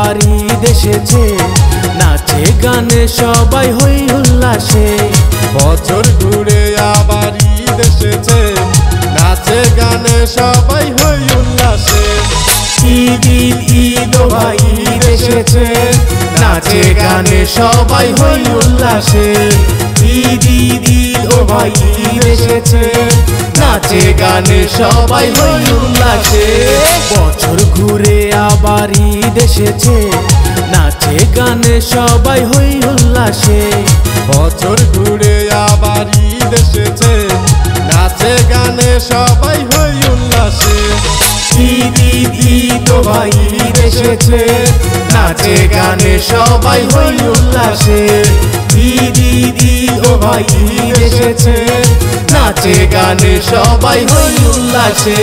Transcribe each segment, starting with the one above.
আবার ঈদ এসেছে, নাচে গানে সবাই হই উল্লাসে। বছর ঘুরে আবার ঈদ এসেছে, নাচে গানে সবাই হই উল্লাসে। ঈদ ঈদ ঈদ ও ভাই ঈদ এসেছে, নাচে গানে সবাই হই উল্লাসে। ঈদ ঈদ ঈদ ও ভাই ঈদ এসেছে, নাচে গানে সবাই হই উল্লাসে। বছর ঘুরে আবার ঈদ এসেছে, নাচে গানে সবাই হই উল্লাসে। বছর ঘুরে আবার ঈদ এসেছে, নাচে গানে সবাই হই উল্লাসে। ঈদ ঈদ ঈদ ও ভাই ঈদ এসেছে, নাচে গানে সবাই হই উল্লাসে। ঈদ ঈদ ঈদ ও ভাই ঈদ এসেছে, নাচে গানে সবাই হই উল্লাসে।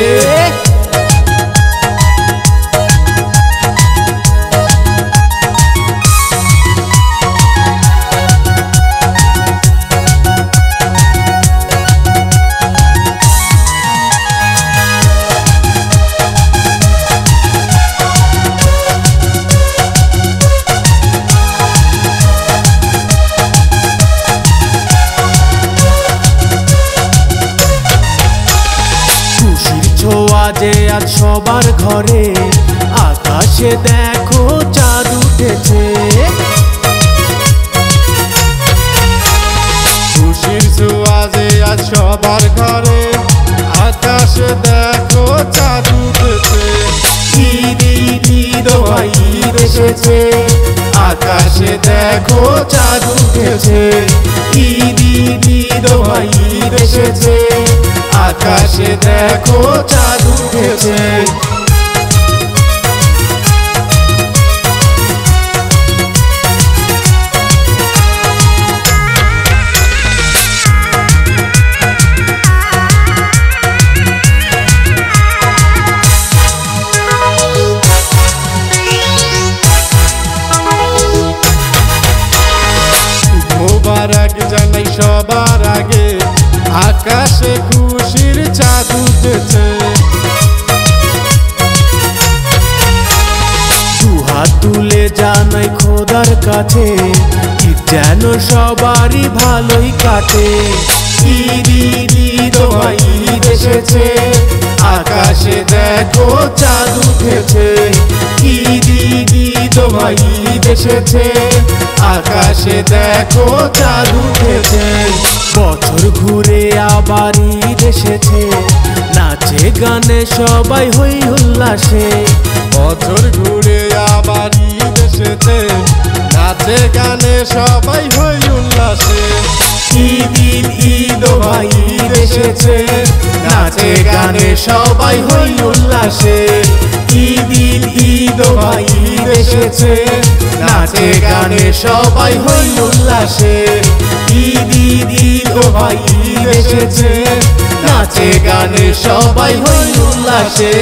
ছোঁয়া যে আজ সবার ঘরে, আকাশে দেখো চাঁদ উঠেছে। খুশির ছোঁয়া যে আজ সবার ঘরে, আকাশে দেখো চাঁদ উঠেছে। ঈদ ঈদ ঈদ ও ভাই ঈদ এসেছে, আকাশে দেখো চাঁদ উঠেছে। ঈদ ঈদ ঈদ ও ভাই ঈদ এসেছে, আকাশে দেখো চাঁদ উঠেছে। মোবারক জানাই সবার আগে, আকাশে খুশির চাঁদ উঠেছে। দুহাত তুলে জানাই খোদার কাছে, ঈদ যেন সবারই ভালোই কাটে। ঈদ ঈদ ঈদ ও ভাই ঈদ এসেছে, আকাশে দেখো চাঁদ উঠেছে। ঈদ ঈদ ঈদ ও ভাই ঈদ এসেছে, আকাশে দেখো চাঁদ উঠেছে। বছর ঘুরে আবার ঈদ এসেছে, নাচে গানে সবাই হই উল্লাসে। বছর ঘুরে আবার ঈদ এসেছে, নাচে গানে সবাই হই উল্লাসে। ঈদ ঈদ ঈদ ও ভাই ঈদ এসেছে, নাচে গানে সবাই হই উল্লাসে। ঈদ ঈদ ঈদ ও ভাই ঈদ এসেছে, নাচে গানে সবাই হই উল্লাসে। ঈদ ঈদ ঈদ ও ভাই ঈদ এসেছে, নাচে গানে সবাই হই উল্লাসে।